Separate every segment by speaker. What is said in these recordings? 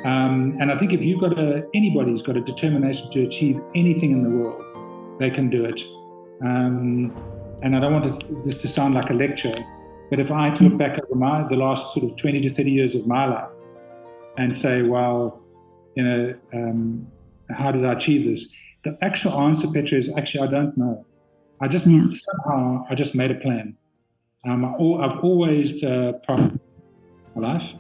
Speaker 1: And I think if anybody's got a determination to achieve anything in the world, they can do it. And I don't want this to sound like a lecture, but if I had to look back over the last sort of 20 to 30 years of my life and say, well, how did I achieve this? The actual answer, Petra, is actually I don't know. Somehow I just made a plan. I've always prioritized my life.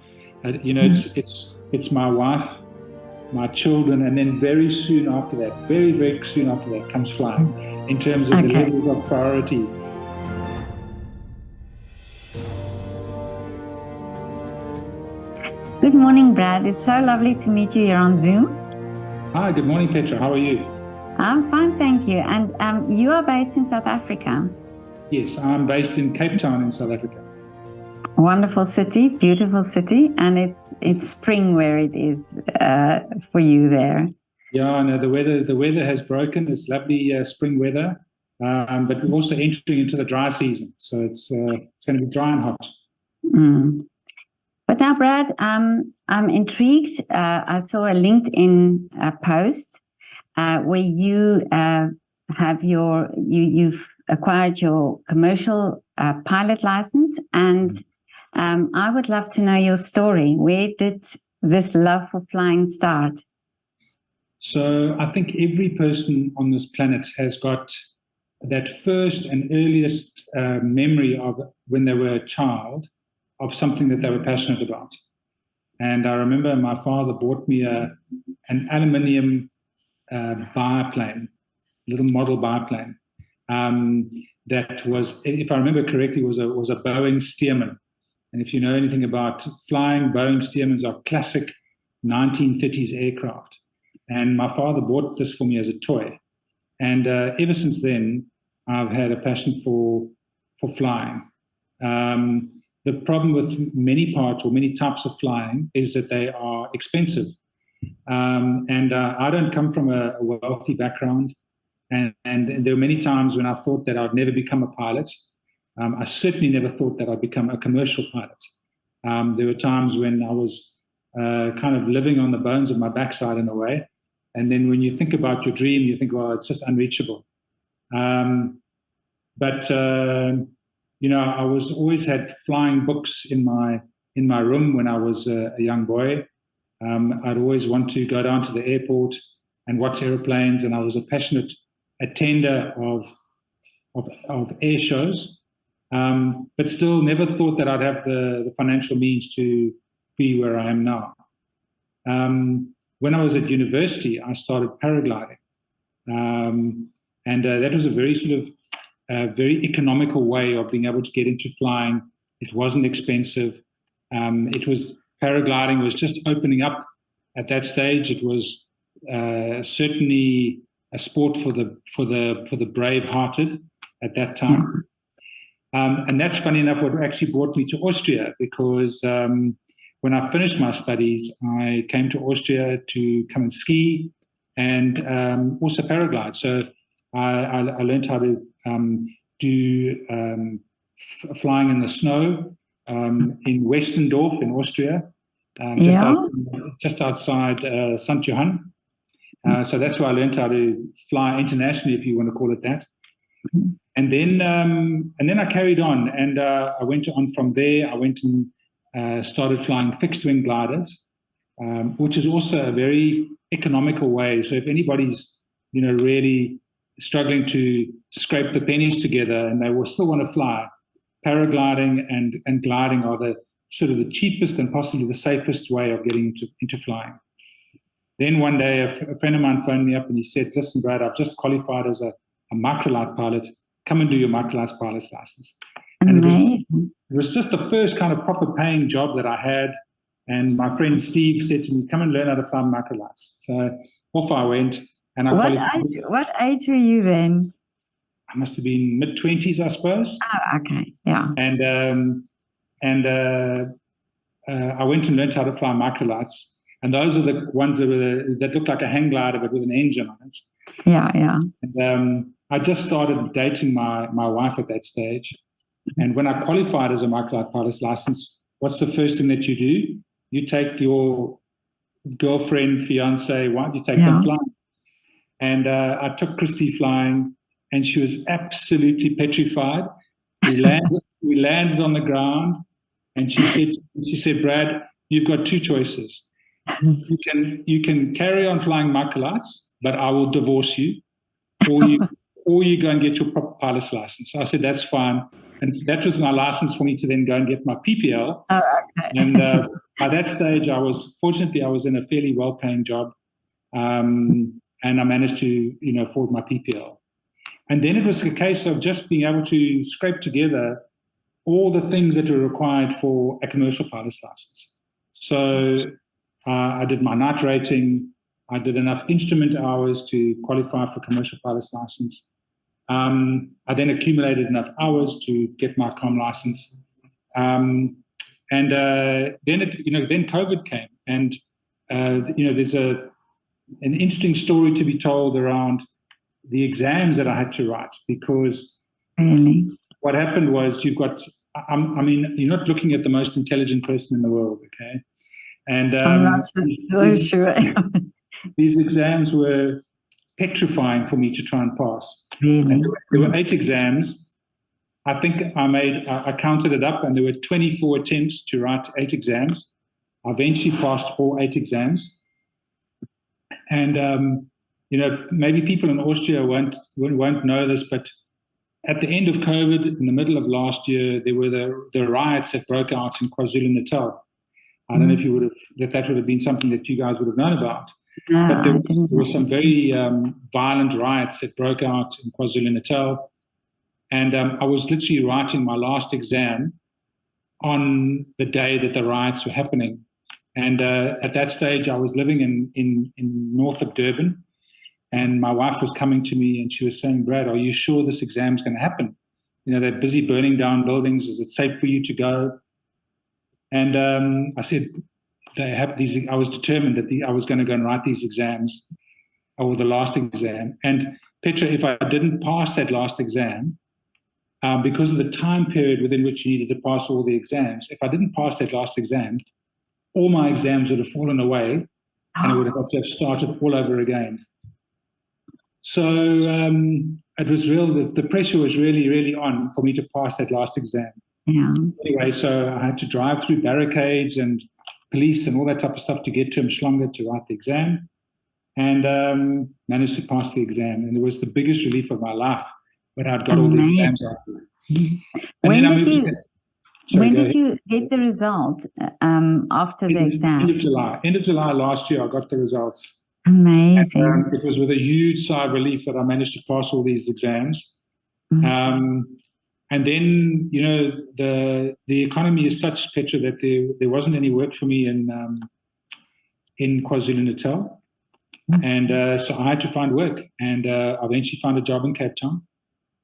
Speaker 1: It's my wife, my children, and then very soon after that, very, very soon after that comes flying in terms of the levels of priority.
Speaker 2: Good morning, Brad. It's so lovely to meet you here on Zoom.
Speaker 1: Hi, good morning, Petra. How are you?
Speaker 2: I'm fine, thank you. And you are based in South Africa?
Speaker 1: Yes, I'm based in Cape Town in South Africa.
Speaker 2: Wonderful city, beautiful city, and it's spring where it is for you there.
Speaker 1: Yeah, no, the weather has broken. It's lovely spring weather, but we're also entering into the dry season, so it's going to be dry and hot.
Speaker 2: But now, Brad, I'm intrigued. I saw a LinkedIn post where you you've acquired your commercial pilot license, and I would love to know your story. Where did this love for flying start?
Speaker 1: So I think every person on this planet has got that first and earliest memory of when they were a child of something that they were passionate about. And I remember my father bought me an aluminium biplane, little model biplane, that was, if I remember correctly, was a Boeing Stearman. And if you know anything about flying, Boeing Stearmans are classic 1930s aircraft. And my father bought this for me as a toy. And ever since then, I've had a passion for flying. The problem with many parts or many types of flying is that they are expensive. And I don't come from a wealthy background. And there were many times when I thought that I'd never become a pilot. I certainly never thought that I'd become a commercial pilot. There were times when I was kind of living on the bones of my backside in a way. And then when you think about your dream, you think, well, it's just unreachable. But I was always had flying books in my room when I was a young boy. I'd always want to go down to the airport and watch airplanes, and I was a passionate attender of air shows, but still never thought that I'd have the financial means to be where I am now. When I was at university, I started paragliding, and that was a very sort of very economical way of being able to get into flying. It wasn't expensive. Paragliding was just opening up at that stage. It was certainly a sport for the brave-hearted at that time. And that's funny enough what actually brought me to Austria, because when I finished my studies, I came to Austria to come and ski and also paraglide. So I learned how to do flying in the snow in Westendorf in Austria, just outside St. Johann. So that's where I learned how to fly internationally, if you want to call it that. And then I carried on, and I went on from there. I went and started flying fixed-wing gliders, which is also a very economical way. So if anybody's really struggling to scrape the pennies together and they will still want to fly, paragliding and gliding are the sort of the cheapest and possibly the safest way of getting into flying. Then one day a friend of mine phoned me up and he said, "Listen, Brad, I've just qualified as a microlight pilot. Come and do your microlight pilot's license." And it was just the first kind of proper paying job that I had. And my friend Steve said to me, "Come and learn how to fly microlights." So off I went. And I
Speaker 2: what age were you then?
Speaker 1: I must have been mid-20s, I suppose.
Speaker 2: Oh, okay, yeah.
Speaker 1: And I went and learned how to fly microlights. And those are the ones that look like a hang glider, but with an engine on it.
Speaker 2: Yeah, yeah.
Speaker 1: And I just started dating my wife at that stage. And when I qualified as a microlight pilot's license, what's the first thing that you do? You take your girlfriend, fiance, why don't you take them flying? And I took Christy flying, and she was absolutely petrified. We landed on the ground, and she said, Brad, you've got two choices. You can carry on flying microlights, but I will divorce you, or you go and get your proper pilot's license. So I said, that's fine. And that was my license for me to then go and get my PPL.
Speaker 2: Oh, okay.
Speaker 1: And by that stage, I was in a fairly well-paying job, and I managed to afford my PPL. And then it was a case of just being able to scrape together all the things that were required for a commercial pilot's license. So I did my night rating. I did enough instrument hours to qualify for commercial pilot's license. I then accumulated enough hours to get my comm license. And then then COVID came, and there's an interesting story to be told around the exams that I had to write, because
Speaker 2: really,
Speaker 1: what happened was you're not looking at the most intelligent person in the world, okay? And
Speaker 2: I'm not so sure.
Speaker 1: These exams were petrifying for me to try and pass.
Speaker 2: Really?
Speaker 1: And there were 8 exams. I think I counted it up, and there were 24 attempts to write 8 exams. I eventually passed all 8 exams. And, maybe people in Austria won't know this, but at the end of COVID, in the middle of last year, there were the riots that broke out in KwaZulu-Natal. I don't know if you that would have been something that you guys would have known about.
Speaker 2: No,
Speaker 1: but there were some very violent riots that broke out in KwaZulu-Natal. And I was literally writing my last exam on the day that the riots were happening. And at that stage, I was living in north of Durban. And my wife was coming to me and she was saying, Brad, are you sure this exam is going to happen? They're busy burning down buildings. Is it safe for you to go? And I said, they have these. I was determined that I was going to go and write these exams, or the last exam. And Petra, if I didn't pass that last exam, because of the time period within which you needed to pass all the exams, if I didn't pass that last exam, all my exams would have fallen away, and I would have had to have started all over again. So it was the pressure was really, really on for me to pass that last exam.
Speaker 2: Yeah.
Speaker 1: Anyway, so I had to drive through barricades and police and all that type of stuff to get to Mhlanga to write the exam, and managed to pass the exam. And it was the biggest relief of my life when I'd got all the exams out.
Speaker 2: When did you get the result after the exam?
Speaker 1: End of July. End of July last year, I got the results.
Speaker 2: Amazing.
Speaker 1: And, it was with a huge sigh of relief that I managed to pass all these exams. Mm-hmm. And then, the economy is such, Petra, that there wasn't any work for me in KwaZulu-Natal. And so I had to find work. And I eventually found a job in Cape Town.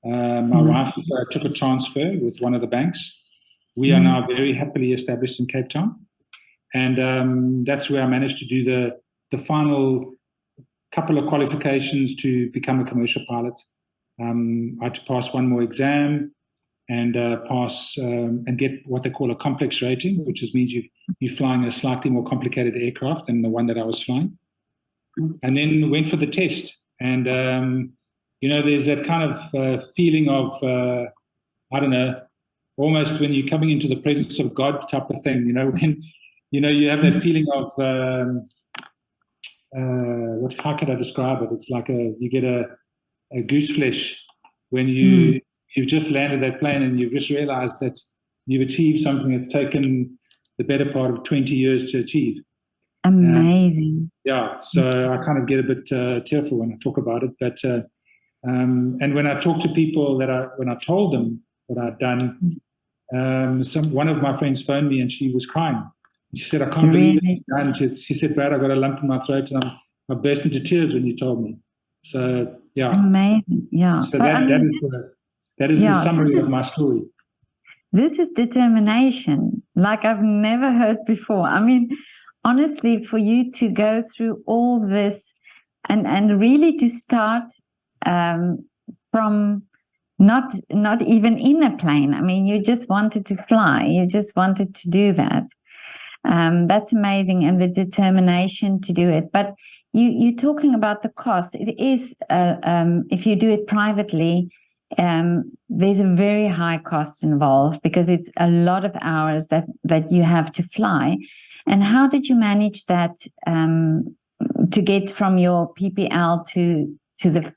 Speaker 1: My wife took a transfer with one of the banks. We are now very happily established in Cape Town. And that's where I managed to do the final couple of qualifications to become a commercial pilot. I had to pass one more exam and pass and get what they call a complex rating, which means you're flying a slightly more complicated aircraft than the one that I was flying. And then went for the test. And, there's that kind of feeling of, I don't know, almost when you're coming into the presence of God type of thing, when, you have that feeling of, how can I describe it? It's like you get a goose flesh when you've just landed that plane and you've just realized that you've achieved something that's taken the better part of 20 years to achieve.
Speaker 2: Amazing.
Speaker 1: So I kind of get a bit tearful when I talk about it. But and when I talk to people when I told them what I'd done, one of my friends phoned me and she was crying. She said, I can't believe it. And she said, Brad, I got a lump in my throat and I burst into tears when you told me. So, yeah.
Speaker 2: Amazing. Yeah.
Speaker 1: So that is the summary of my story.
Speaker 2: This is determination like I've never heard before. I mean, honestly, for you to go through all this and really to start from not even in a plane. I mean, you just wanted to fly. You just wanted to do that. That's amazing, and the determination to do it. But you're talking about the cost. It is, if you do it privately, there's a very high cost involved because it's a lot of hours that you have to fly. And how did you manage that to get from your PPL to the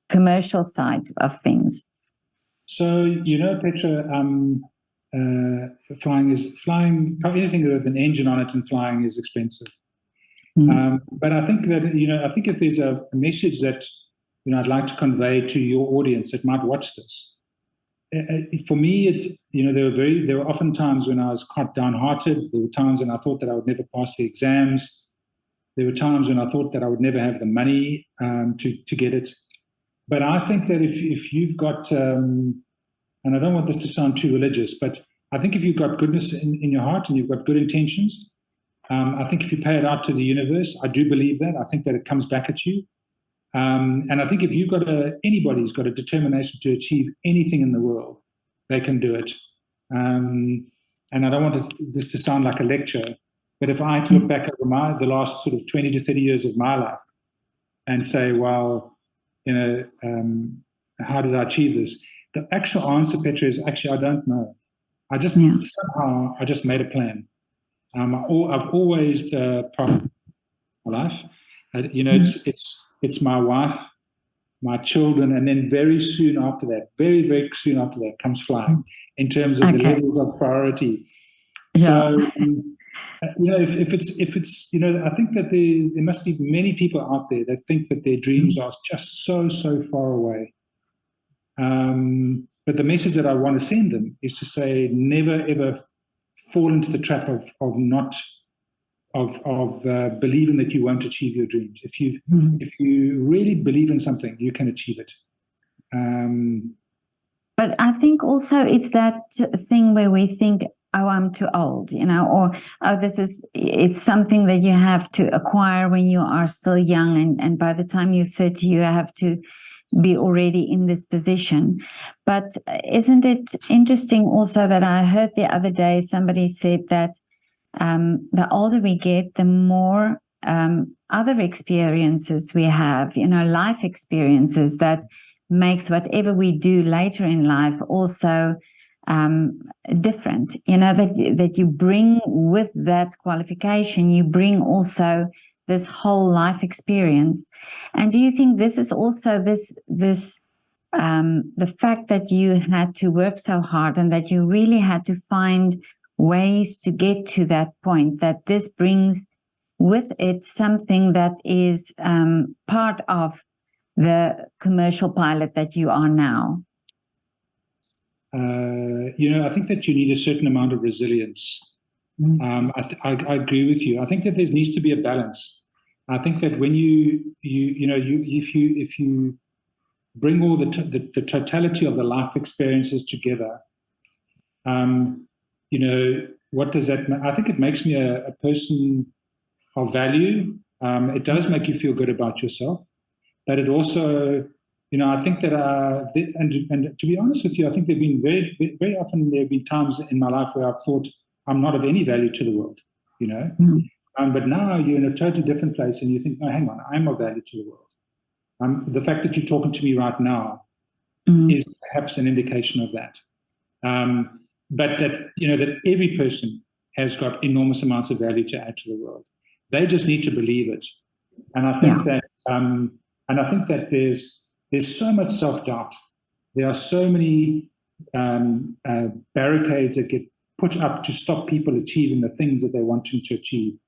Speaker 2: commercial side of things?
Speaker 1: So, Petra, flying, anything with an engine on it and flying is expensive. But I think that, I think if there's a message that, I'd like to convey to your audience that might watch this, for me, there were often times when I was quite downhearted. There were times when I thought that I would never pass the exams. There were times when I thought that I would never have the money to get it. But I think that if you've got, and I don't want this to sound too religious, but I think if you've got goodness in your heart and you've got good intentions, I think if you pay it out to the universe, I do believe that. I think that it comes back at you. And I think if you've got anybody's got a determination to achieve anything in the world, they can do it. And I don't want this to sound like a lecture, but if I had to look back over the last sort of 20 to 30 years of my life and say, well, how did I achieve this? The actual answer, Petra, is actually I don't know. Somehow I just made a plan. I've always prioritized my life. It's my wife, my children, and then very soon after that, very, very soon after that comes flying in terms of the levels of priority. Yeah. So, if it's, I think that there must be many people out there that think that their dreams are just so far away. But the message that I want to send them is to say, never ever fall into the trap of believing that you won't achieve your dreams. If you really believe in something, you can achieve it.
Speaker 2: But I think also it's that thing where we think, oh, I'm too old, or it's something that you have to acquire when you are still young, and by the time you're 30, you have to be already in this position. But isn't it interesting also that I heard the other day somebody said that the older we get, the more other experiences we have, life experiences that makes whatever we do later in life also different. That you bring with that qualification, you bring also this whole life experience. And do you think this is also the fact that you had to work so hard and that you really had to find ways to get to that point, that this brings with it something that is part of the commercial pilot that you are now?
Speaker 1: I think that you need a certain amount of resilience. I agree with you. I think that there needs to be a balance. I think that when if you bring all the totality of the life experiences together, what does that mean? I think it makes me a person of value. It does make you feel good about yourself, but it also, I think that, and to be honest with you, I think there've been very, very often there have been times in my life where I've thought I'm not of any value to the world, but now you're in a totally different place and you think, no, hang on, I'm of value to the world. The fact that you're talking to me right now is perhaps an indication of that. But that, that every person has got enormous amounts of value to add to the world. They just need to believe it. And I think that there's so much self-doubt. There are so many barricades that get put up to stop people achieving the things that they want to achieve.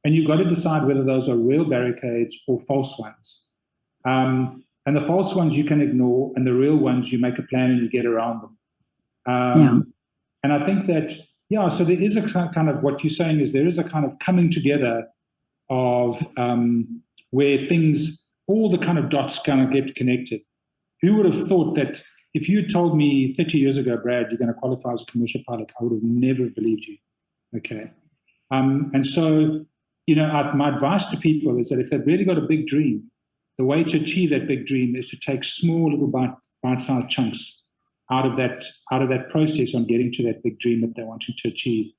Speaker 1: And you've got to decide whether those are real barricades or false ones. And the false ones you can ignore, and the real ones you make a plan and you get around them. And I think that, so there is a kind of, what you're saying is there is a kind of coming together of where things, all the kind of dots kind of get connected. Who would have thought that if you had told me 30 years ago, Brad, you're going to qualify as a commercial pilot, I would have never believed you. Okay. And so, my advice to people is that if they've really got a big dream, the way to achieve that big dream is to take small little bite-sized chunks out of that process on getting to that big dream that they're wanting to achieve.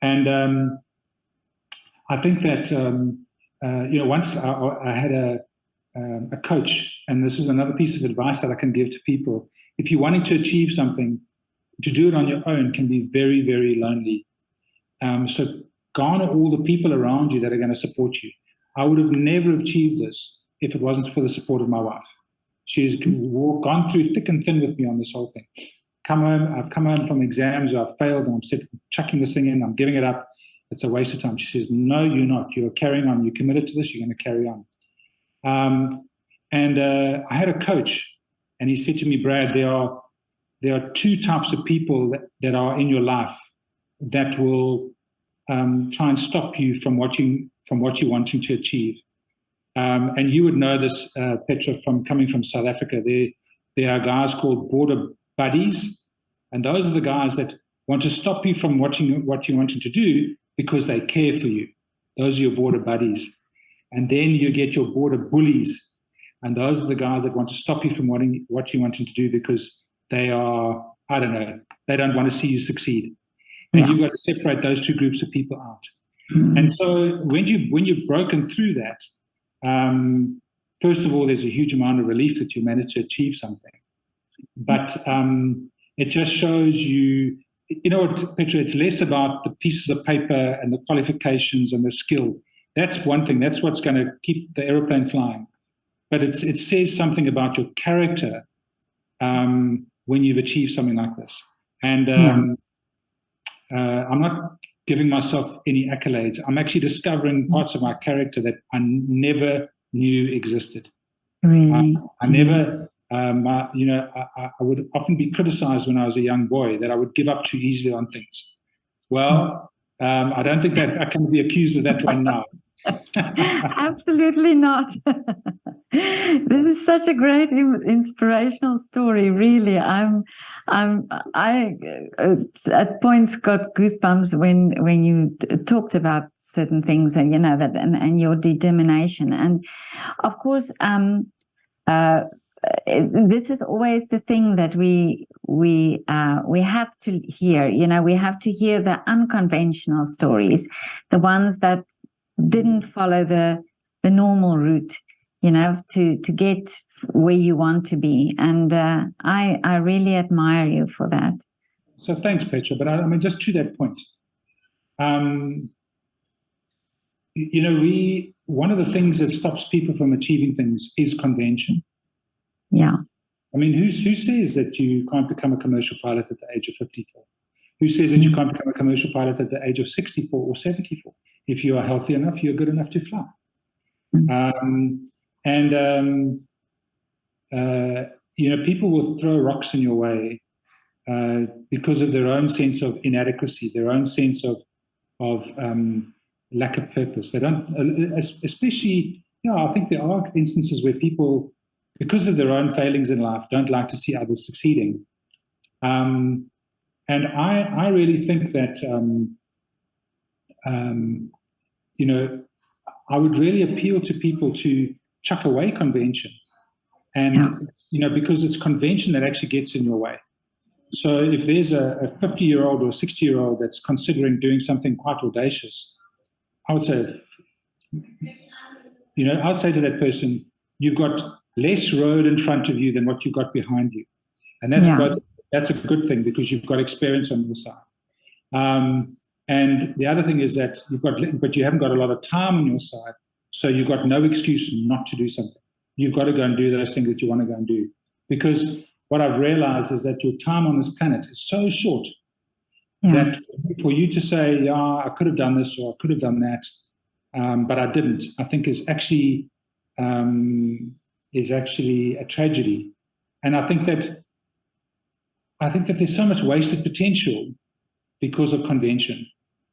Speaker 1: And I think that once I had a coach, and this is another piece of advice that I can give to people. If you're wanting to achieve something, to do it on your own can be very, very lonely. So garner all the people around you that are going to support you. I would have never achieved this if it wasn't for the support of my wife. She's gone through thick and thin with me on this whole thing. I've come home from exams, I've failed, and I'm chucking this thing in, I'm giving it up. It's a waste of time. She says, no, you're not. You're carrying on. You're committed to this. You're going to carry on. I had a coach, and he said to me, Brad, there are two types of people that are in your life that will try and stop you from what you're wanting to achieve. And you would know this, Petra, from coming from South Africa. There are guys called border buddies, and those are the guys that want to stop you from what you're wanting to do because they care for you. Those are your border buddies. And then you get your border bullies, and those are the guys that want to stop you from what you're wanting to do because they are, I don't know, they don't want to see you succeed. And you've got to separate those two groups of people out. Mm-hmm. And so when you've broken through that, first of all, there's a huge amount of relief that you managed to achieve something. But it just shows you, what, Petra, it's less about the pieces of paper and the qualifications and the skill. That's one thing. That's what's going to keep the aeroplane flying. But it says something about your character when you've achieved something like this. And I'm not giving myself any accolades. I'm actually discovering parts of my character that I never knew existed.
Speaker 2: Really?
Speaker 1: I never, I would often be criticized when I was a young boy that I would give up too easily on things. Well, I don't think that I can be accused of that one now.
Speaker 2: Absolutely not. This is such a great inspirational story. Really, I at points got goosebumps when you talked about certain things, and that and your determination. And of course, this is always the thing that we have to hear. We have to hear the unconventional stories, the ones that didn't follow the normal route, to get where you want to be. And I really admire you for that.
Speaker 1: So thanks, Petra. But I mean, just to that point, one of the things that stops people from achieving things is convention.
Speaker 2: Yeah.
Speaker 1: I mean, who says that you can't become a commercial pilot at the age of 54? Who says that you can't become a commercial pilot at the age of 64 or 74? If you are healthy enough, you're good enough to fly. People will throw rocks in your way because of their own sense of inadequacy, their own sense of lack of purpose. They don't, especially, I think there are instances where people, because of their own failings in life, don't like to see others succeeding. And I really think that, I would really appeal to people to chuck away convention. And, because it's convention that actually gets in your way. So if there's a 50-year-old or a 60-year-old that's considering doing something quite audacious, I would say, I'd say to that person, you've got less road in front of you than what you've got behind you. And that's a good thing because you've got experience on your side. And the other thing is that but you haven't got a lot of time on your side, so you've got no excuse not to do something. You've got to go and do those things that you want to go and do. Because what I've realized is that your time on this planet is so short that for you to say, I could have done this or I could have done that, but I didn't, I think is actually a tragedy. And I think that there's so much wasted potential because of convention.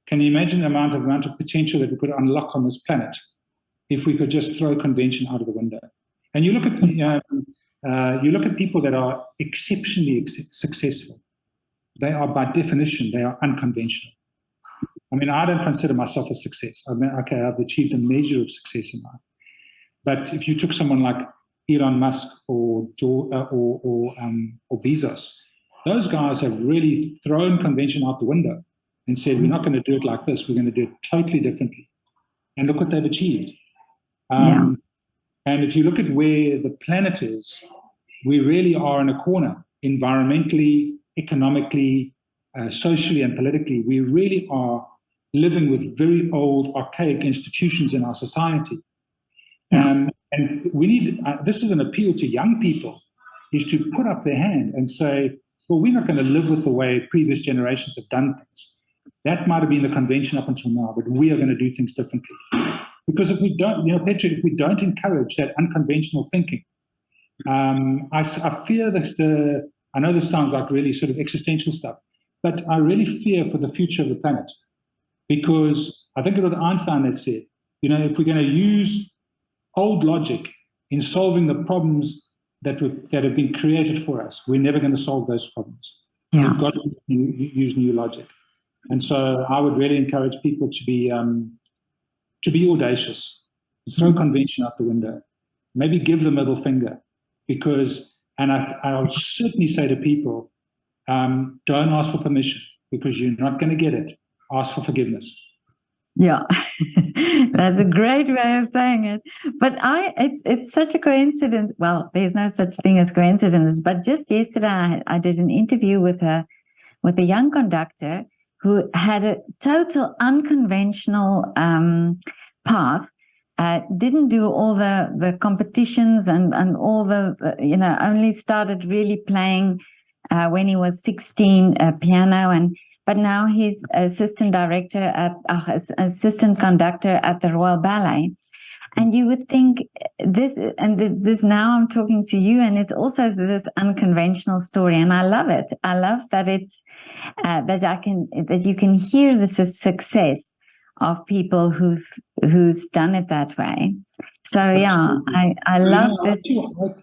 Speaker 1: Can you imagine the amount of potential that we could unlock on this planet if we could just throw convention out of the window? And you look at people that are exceptionally successful. They are, by definition, they are unconventional. I mean, I don't consider myself a success. I mean, okay, I've achieved a measure of success in life. But if you took someone like Elon Musk or Bezos, those guys have really thrown convention out the window. and said, we're not going to do it like this, we're going to do it totally differently. And look what they've achieved. And if you look at where the planet is, we really are in a corner, environmentally, economically, socially, and politically. We really are living with very old, archaic institutions in our society. And we need, this is an appeal to young people, is to put up their hand and say, well, we're not going to live with the way previous generations have done things. That might have been the convention up until now, but we are going to do things differently. Because if we don't, Petra, if we don't encourage that unconventional thinking, I fear that I know this sounds like really sort of existential stuff, but I really fear for the future of the planet. Because I think it was Einstein that said, if we're going to use old logic in solving the problems that have been created for us, we're never going to solve those problems. Yeah. We've got to use new logic. And so I would really encourage people to be audacious, throw convention out the window, maybe give the middle finger, because, and I would certainly say to people, don't ask for permission, because you're not going to get it. Ask for forgiveness.
Speaker 2: Yeah, that's a great way of saying it. But it's such a coincidence. Well, there's no such thing as coincidence. But just yesterday, I did an interview with a young conductor who had a total unconventional path. Didn't do all the competitions and all the only started really playing when he was 16, piano, but now he's assistant conductor at the Royal Ballet. And you would think this now I'm talking to you, and it's also this unconventional story, and I love it. I love that it's that you can hear the success of people who's done it that way. So yeah, I love this.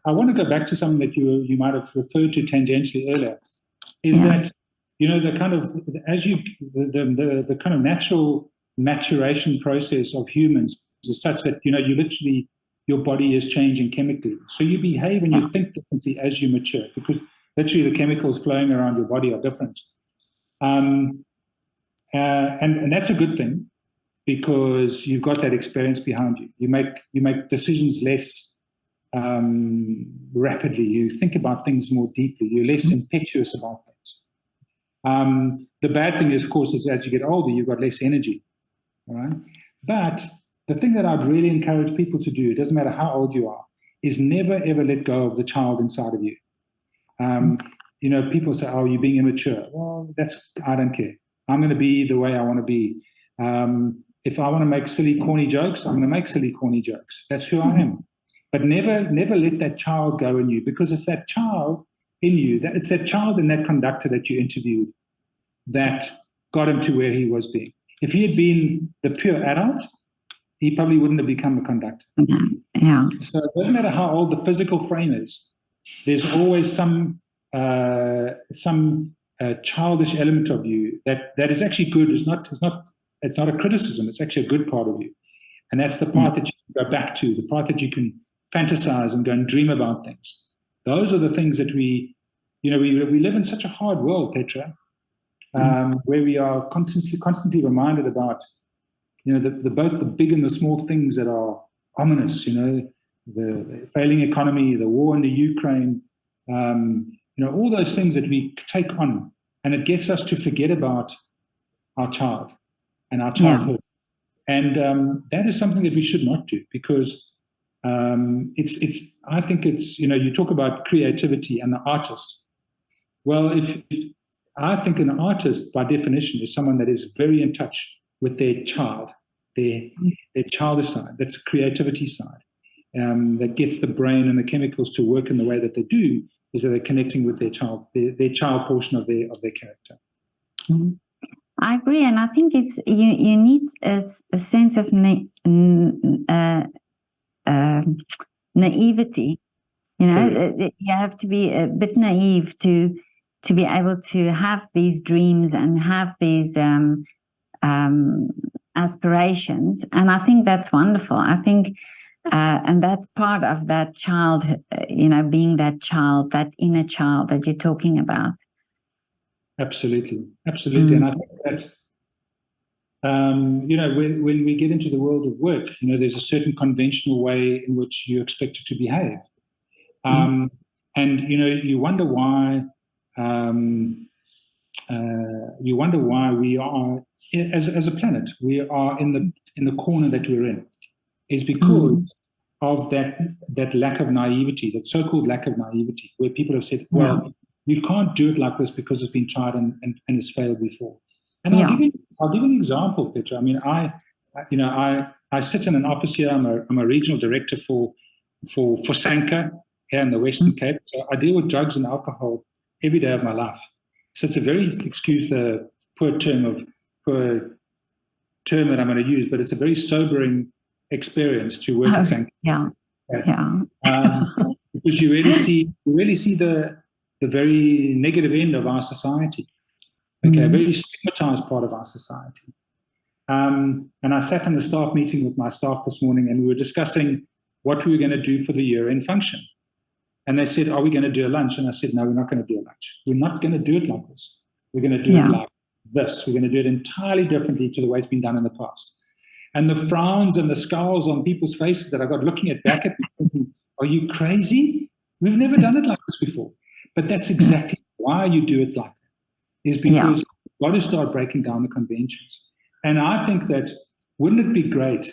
Speaker 1: I want to go back to something that you might have referred to tangentially earlier, is that the kind of the kind of natural maturation process of humans is such that you literally, your body is changing chemically, so you behave and you think differently as you mature, because literally the chemicals flowing around your body are different, and that's a good thing, because you've got that experience behind you. You make decisions less rapidly. You think about things more deeply. You're less impetuous about things. The bad thing is, of course, is as you get older, you've got less energy. All right, but the thing that I'd really encourage people to do, it doesn't matter how old you are, is never, ever let go of the child inside of you. People say, oh, you're being immature. Well, I don't care. I'm going to be the way I want to be. If I want to make silly, corny jokes, I'm going to make silly, corny jokes. That's who I am. But never let that child go in you, because it's that child in you, it's that child in that conductor that you interviewed that got him to where he was being. If he had been the pure adult, he probably wouldn't have become a conductor.
Speaker 2: Yeah.
Speaker 1: So it doesn't matter how old the physical frame is. There's always some childish element of you that is actually good. It's not a criticism. It's actually a good part of you, and that's the part that you can go back to, the part that you can fantasize and go and dream about things. Those are the things that we live in such a hard world, Petra, where we are constantly reminded about. Both the big and the small things that are ominous, the failing economy, the war in the Ukraine, all those things that we take on, and it gets us to forget about our child and our childhood. Yeah. And that is something that we should not do, because I think it's, you talk about creativity and the artist. Well, I think an artist, by definition, is someone that is very in touch with their child, their childish side. That's the creativity side, that gets the brain and the chemicals to work in the way that they do, is that they're connecting with their child, their child portion of their character.
Speaker 2: Mm-hmm. I agree, and I think it's you need a sense of naivety. You have to be a bit naive to be able to have these dreams and have these aspirations, and I think that's wonderful. I think, and that's part of that child, being that child, that inner child that you're talking about.
Speaker 1: Absolutely. And I think that when we get into the world of work, there's a certain conventional way in which you're expected to behave. And, you wonder why, we are, as a planet, we are in the corner that we're in, is because of that lack of naivety, that so-called lack of naivety, where people have said, well, you can't do it like this because it's been tried and it's failed before. And I'll give you an example, Petra. I mean, I sit in an office here. I'm a regional director for Sanka here in the Western Cape. So I deal with drugs and alcohol every day of my life. So it's a very, excuse the poor term that I'm going to use, but it's a very sobering experience to work at Sanka. Because you really see the very negative end of our society. Okay, a very stigmatized part of our society. And I sat in a staff meeting with my staff this morning, and we were discussing what we were going to do for the year-end function. And they said, are we going to do a lunch? And I said, no, we're not going to do a lunch. We're not going to do it like this. We're going to do it like this. We're going to do it entirely differently to the way it's been done in the past. And the frowns and the scowls on people's faces that I got looking back at me thinking, are you crazy? We've never done it like this before. But that's exactly why you do it like that, is because you've got to start breaking down the conventions. And I think that, wouldn't it be great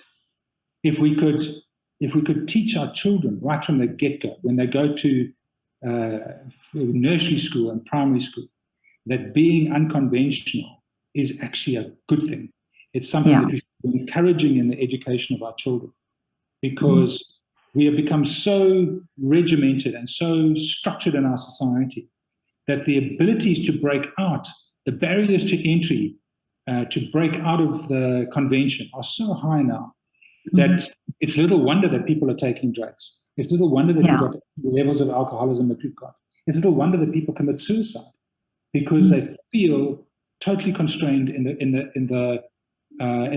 Speaker 1: if we could teach our children right from the get-go, when they go to nursery school and primary school, that being unconventional is actually a good thing. It's something that we're encouraging in the education of our children, because we have become so regimented and so structured in our society that the abilities to break out, the barriers to entry, to break out of the convention are so high now that it's little wonder that people are taking drugs. It's little wonder that we've got the levels of alcoholism that we've got. It's little wonder that people commit suicide because they feel totally constrained in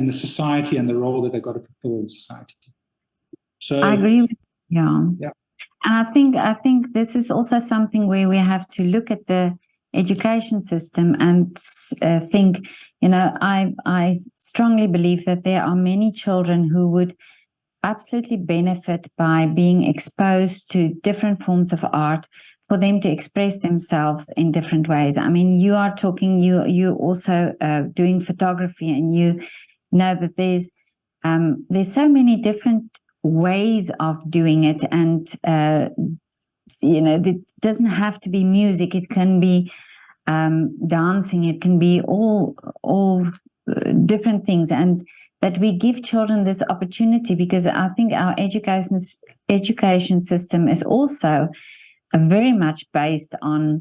Speaker 1: the society and the role that they've got to fulfill in society. So
Speaker 2: I agree with and I think this is also something where we have to look at the education system and think, I strongly believe that there are many children who would absolutely benefit by being exposed to different forms of art, for them to express themselves in different ways. I mean, you are talking, you also doing photography, and you know that there's so many different ways of doing it, and it doesn't have to be music. It can be dancing. It can be all different things, and that we give children this opportunity, because I think our education system is also very much based on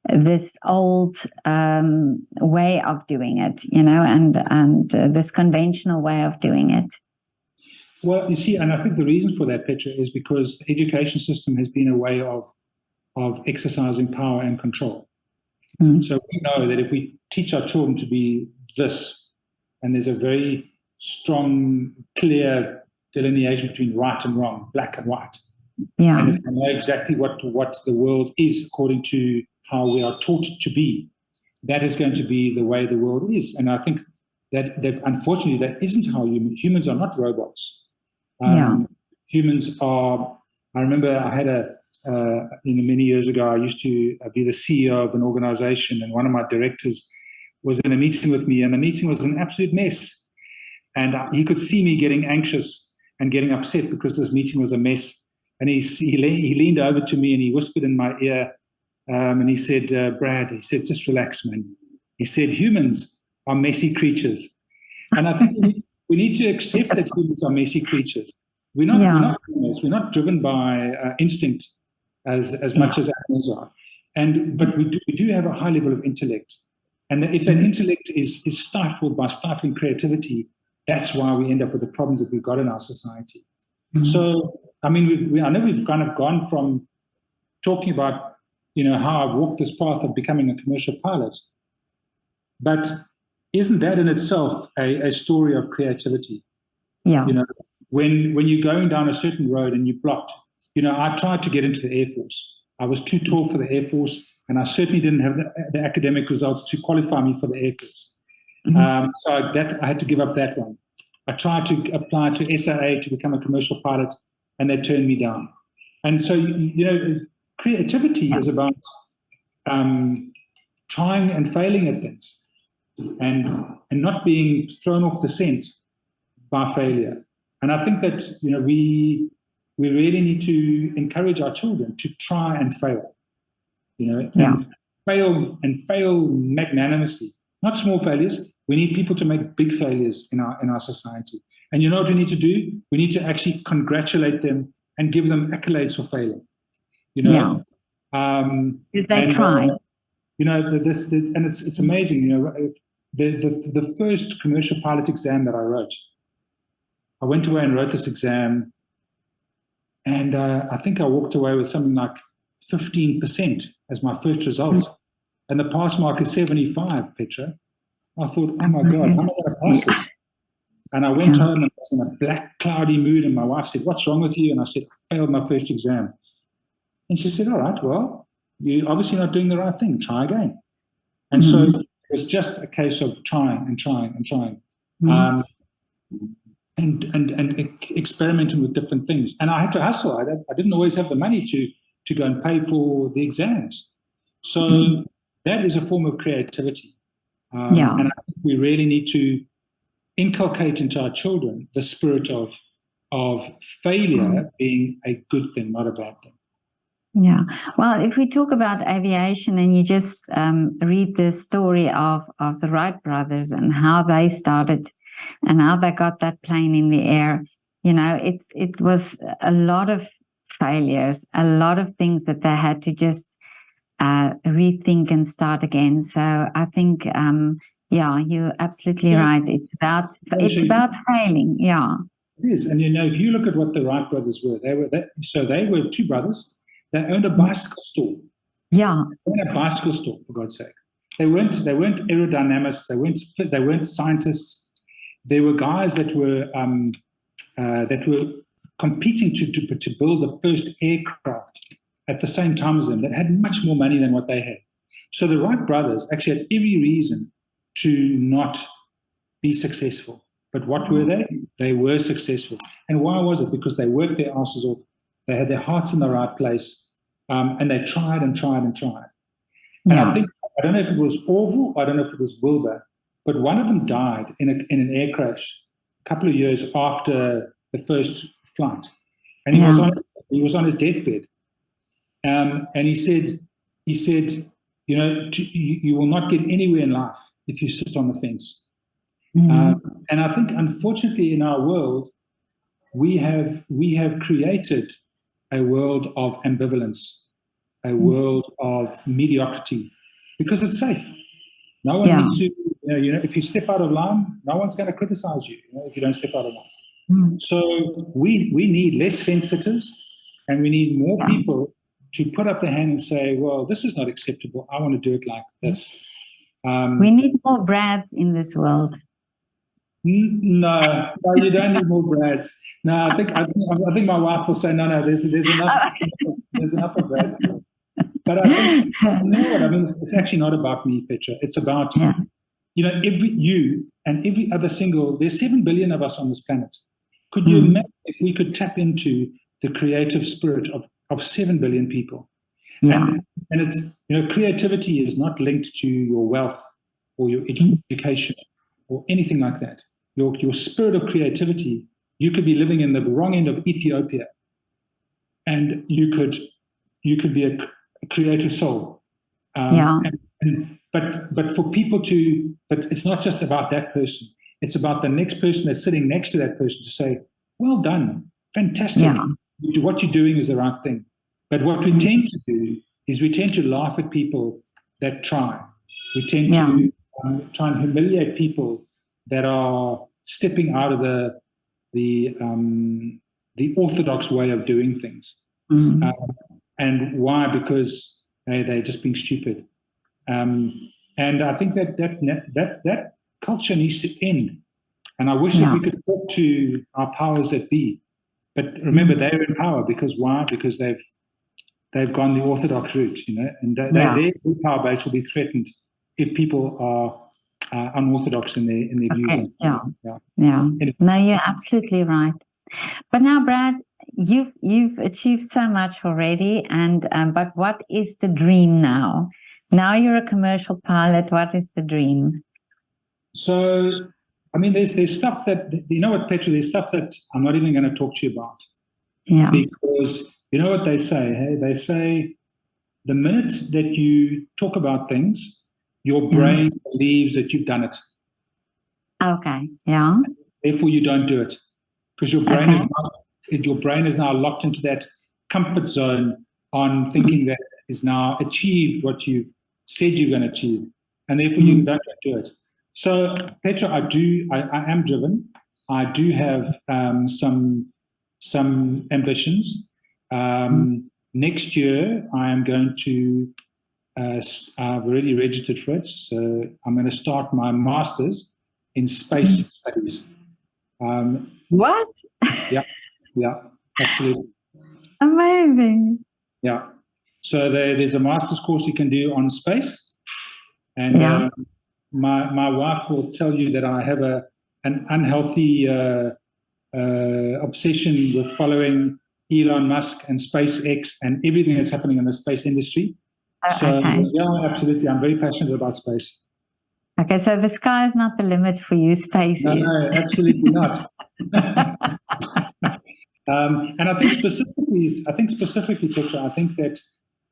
Speaker 2: this old way of doing it, and this conventional way of doing it.
Speaker 1: Well, you see, and I think the reason for that, Petra, is because the education system has been a way of exercising power and control. So we know that if we teach our children to be this, and there's a very strong, clear delineation between right and wrong, black and white. And if we know exactly what the world is according to how we are taught to be, that is going to be the way the world is. And I think that unfortunately, that isn't how humans are not robots. Humans are, I remember I had many years ago, I used to be the CEO of an organization, and one of my directors was in a meeting with me, and the meeting was an absolute mess. And he could see me getting anxious and getting upset because this meeting was a mess. And he leaned over to me and he whispered in my ear, and he said, Brad, he said, just relax, man. He said, humans are messy creatures. And I think we need to accept that humans are messy creatures. We're not driven by instinct as much as animals are. But we do have a high level of intellect. And if that intellect is stifled by stifling creativity, that's why we end up with the problems that we've got in our society. So, I mean, I know we've kind of gone from talking about, how I've walked this path of becoming a commercial pilot, but isn't that in itself a story of creativity? When you're going down a certain road and you're blocked, I tried to get into the Air Force. I was too tall for the Air Force, and I certainly didn't have the academic results to qualify me for the Air Force. So I had to give up that one. I tried to apply to SAA to become a commercial pilot, and they turned me down. And so, creativity is about trying and failing at things, and not being thrown off the scent by failure. And I think that we really need to encourage our children to try and fail, and fail magnanimously, not small failures. We need people to make big failures in our society. And you know what we need to do? We need to actually congratulate them and give them accolades for failing.
Speaker 2: Because they tried.
Speaker 1: And it's amazing. The first commercial pilot exam that I wrote, I went away and wrote this exam, and I think I walked away with something like 15% as my first result, and the pass mark is 75, Petra. I thought, oh my God, how am I going to pass this? And I went home and I was in a black, cloudy mood, and my wife said, what's wrong with you? And I said, I failed my first exam. And she said, all right, well, you're obviously not doing the right thing. Try again. And so it was just a case of trying and trying and trying, and experimenting with different things. And I had to hustle. I didn't always have the money to go and pay for the exams. So that is a form of creativity. And I think we really need to inculcate into our children the spirit of failure being a good thing, not a bad thing.
Speaker 2: Yeah. Well, if we talk about aviation and you just read the story of the Wright brothers and how they started and how they got that plane in the air, it was a lot of failures, a lot of things that they had to just rethink and start again. So I think, you're absolutely right. It's about failing. Yeah.
Speaker 1: It is. And, if you look at what the Wright brothers were, they were two brothers. They owned a bicycle store.
Speaker 2: Yeah.
Speaker 1: They owned a bicycle store, for God's sake. They weren't aerodynamists. They weren't scientists. They were guys that were competing to build the first aircraft at the same time as them, that had much more money than what they had. So the Wright brothers actually had every reason to not be successful. But what were they? They were successful. And why was it? Because they worked their asses off. They had their hearts in the right place, and they tried and tried and tried. And I don't know if it was Orville, I don't know if it was Wilbur, but one of them died in an air crash a couple of years after the first flight. And he was on his deathbed. And he said, you will not get anywhere in life if you sit on the fence. And I think, unfortunately, in our world, we have created a world of ambivalence, a world of mediocrity, because it's safe. No one needs to, if you step out of line, no one's going to criticize you, if you don't step out of line. So we need less fence sitters, and we need more people to put up their hand and say, well, this is not acceptable. I want to do it like this.
Speaker 2: We need more Brads in this world.
Speaker 1: No, you don't need more Brads. No, I think my wife will say, no, there's enough. There's enough of Brads. But I think, it's actually not about me, Petra. It's about, you and every other there's 7 billion of us on this planet. Could you imagine if we could tap into the creative spirit of 7 billion people? And it's, creativity is not linked to your wealth or your education or anything like that. Your spirit of creativity, you could be living in the wrong end of Ethiopia, and you could be a creative soul. But for people but it's not just about that person. It's about the next person that's sitting next to that person to say, well done, fantastic. What you're doing is the right thing. But what we tend to do is we tend to laugh at people that try. We tend to try and humiliate people that are stepping out of the orthodox way of doing things. And why? Because they're just being stupid. And I think that culture needs to end. And I wish that we could talk to our powers that be. But remember, they're in power because why? Because they've gone the orthodox route, and their power base will be threatened if people are unorthodox in their views.
Speaker 2: Okay. Yeah. No, you're absolutely right. But now, Brad, you've achieved so much already, and but what is the dream now? Now you're a commercial pilot. What is the dream?
Speaker 1: So, I mean, there's stuff that, you know what, Petra, there's stuff that I'm not even going to talk to you about.
Speaker 2: Yeah.
Speaker 1: Because you know what they say, hey? They say the minute that you talk about things, your brain believes that you've done it.
Speaker 2: Okay. Yeah.
Speaker 1: Therefore, you don't do it because your brain is now locked into that comfort zone on thinking that is now achieved what you've said you're going to achieve, and therefore you don't do it. So, Petra, I am driven. I do have some ambitions. Next year, I am going to. I've already registered for it, so I'm going to start my master's in space studies.
Speaker 2: What?
Speaker 1: Yeah, absolutely.
Speaker 2: Amazing.
Speaker 1: Yeah. So there's a master's course you can do on space, and my wife will tell you that I have an unhealthy obsession with following Elon Musk and SpaceX and everything that's happening in the space industry. So yeah, absolutely, I'm very passionate about space.
Speaker 2: Okay, so the sky is not the limit for you, space is.
Speaker 1: No, absolutely not. And I think specifically, Petra, I think that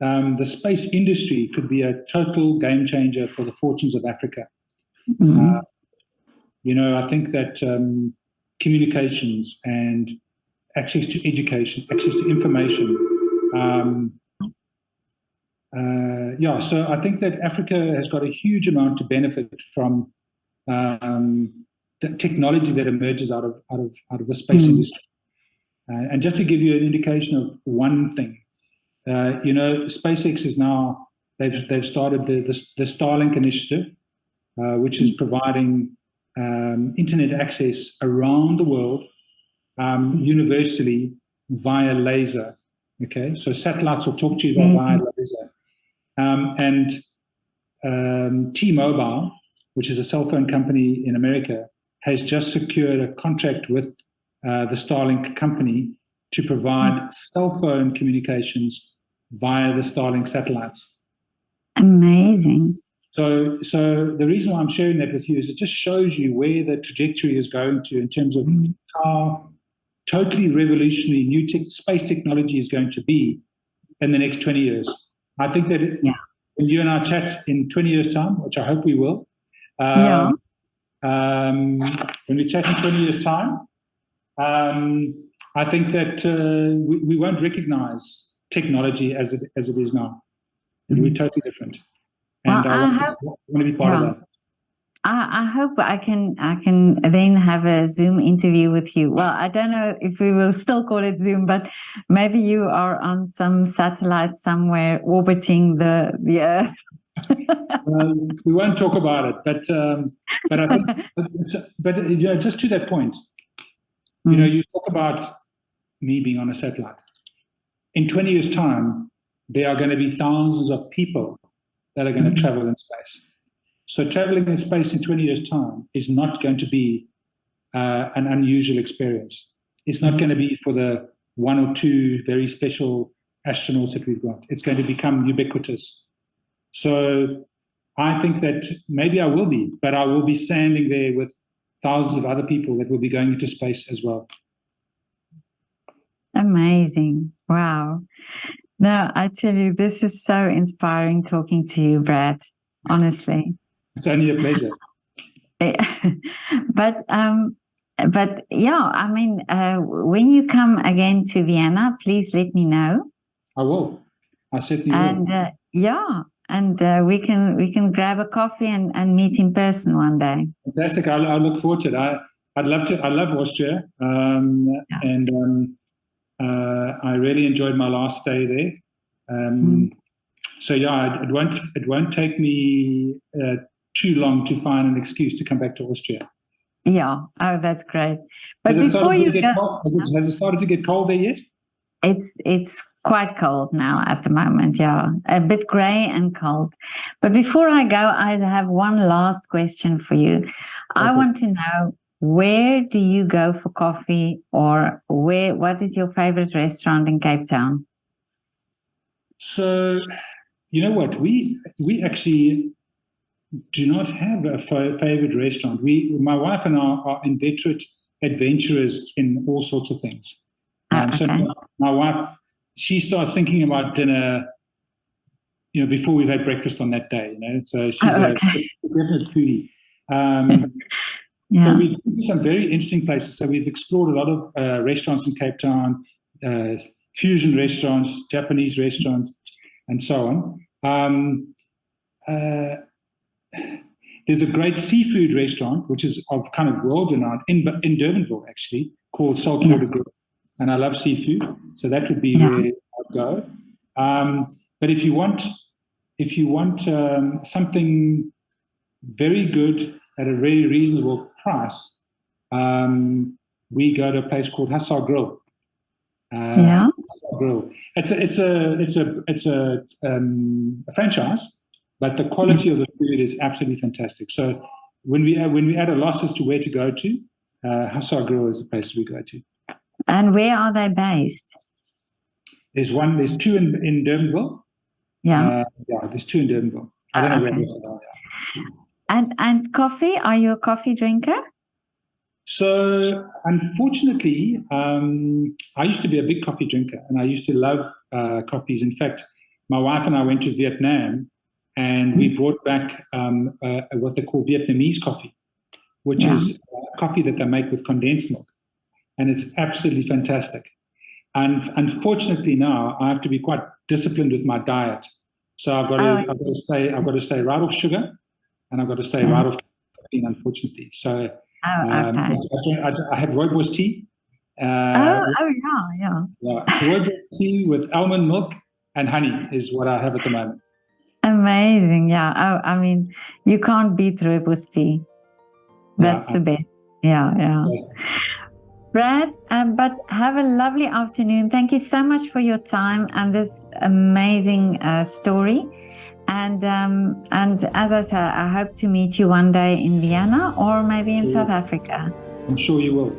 Speaker 1: the space industry could be a total game changer for the fortunes of Africa. I think that communications and access to education, access to information. So I think that Africa has got a huge amount to benefit from the technology that emerges out of the space industry. And just to give you an indication of one thing, SpaceX is now they've started the Starlink initiative, which is providing internet access around the world universally via laser. Okay, so satellites will talk to you via laser. And T-Mobile, which is a cell phone company in America, has just secured a contract with the Starlink company to provide cell phone communications via the Starlink satellites.
Speaker 2: Amazing.
Speaker 1: So the reason why I'm sharing that with you is it just shows you where the trajectory is going to in terms of how totally revolutionary new space technology is going to be in the next 20 years. I think that when you and I chat in 20 years' time, which I hope we will, when we chat in 20 years' time, I think that we won't recognize technology as it is now. It'll be totally different. And I want to be part of that.
Speaker 2: I hope I can then have a Zoom interview with you. Well, I don't know if we will still call it Zoom, but maybe you are on some satellite somewhere orbiting the Earth.
Speaker 1: We won't talk about it, but I think, just to that point, you talk about me being on a satellite. In 20 years' time, there are going to be thousands of people that are going to travel in space. So traveling in space in 20 years' time is not going to be an unusual experience. It's not going to be for the one or two very special astronauts that we've got. It's going to become ubiquitous. So I think that maybe I will be, but I will be standing there with thousands of other people that will be going into space as well.
Speaker 2: Amazing. Wow. No, I tell you, this is so inspiring talking to you, Brad, honestly.
Speaker 1: It's only a pleasure.
Speaker 2: But yeah, I mean, when you come again to Vienna, please let me know.
Speaker 1: I will. I certainly will.
Speaker 2: And we can grab a coffee and meet in person one day.
Speaker 1: Fantastic. I look forward to it. I'd love to. I love Austria, and I really enjoyed my last stay there. So yeah, it won't take me too long to find an excuse to come back to Austria.
Speaker 2: Yeah. Oh, that's great. But
Speaker 1: has
Speaker 2: before you
Speaker 1: go, has it started to get cold there yet?
Speaker 2: It's quite cold now at the moment, yeah. A bit grey and cold. But before I go, I have one last question for you. I want to know, where do you go for coffee, or what is your favorite restaurant in Cape Town?
Speaker 1: So, you know what? We actually do not have a favorite restaurant. My wife and I are inveterate adventurers in all sorts of things. So
Speaker 2: Okay.
Speaker 1: my wife, she starts thinking about dinner, before we've had breakfast on that day. So she's a definite foodie.
Speaker 2: Yeah.
Speaker 1: So we've been to some very interesting places. So we've explored a lot of restaurants in Cape Town, fusion restaurants, Japanese restaurants, and so on. There's a great seafood restaurant, which is of kind of world renowned in Durbanville, actually, called Saltwater Grill. And I love seafood, so that would be where I'd go. But if you want something very good at a very reasonable price, we go to a place called Hussar Grill. Grill. It's a franchise, but the quality of the food is absolutely fantastic. So when we at a loss as to where to go to, Hussar Grill is the place we go to.
Speaker 2: And where are they based?
Speaker 1: There's two in Durbanville. There's two in Durbanville. I don't know where else they are.
Speaker 2: And coffee? Are you a coffee drinker?
Speaker 1: So, unfortunately, I used to be a big coffee drinker, and I used to love coffees. In fact, my wife and I went to Vietnam, and we brought back what they call Vietnamese coffee, which is coffee that they make with condensed milk, and it's absolutely fantastic. And unfortunately, now I have to be quite disciplined with my diet. So I've got to stay right off sugar, and I've got to stay right off caffeine, unfortunately. So. I have rooibos tea. Rooibos tea with almond milk and honey is what I have at the moment.
Speaker 2: Amazing, yeah. I mean, you can't beat rooibos tea. That's the best. Yeah. Yes. Brad, but have a lovely afternoon. Thank you so much for your time and this amazing story. And as I said, I hope to meet you one day in Vienna or maybe in South Africa.
Speaker 1: I'm sure you will.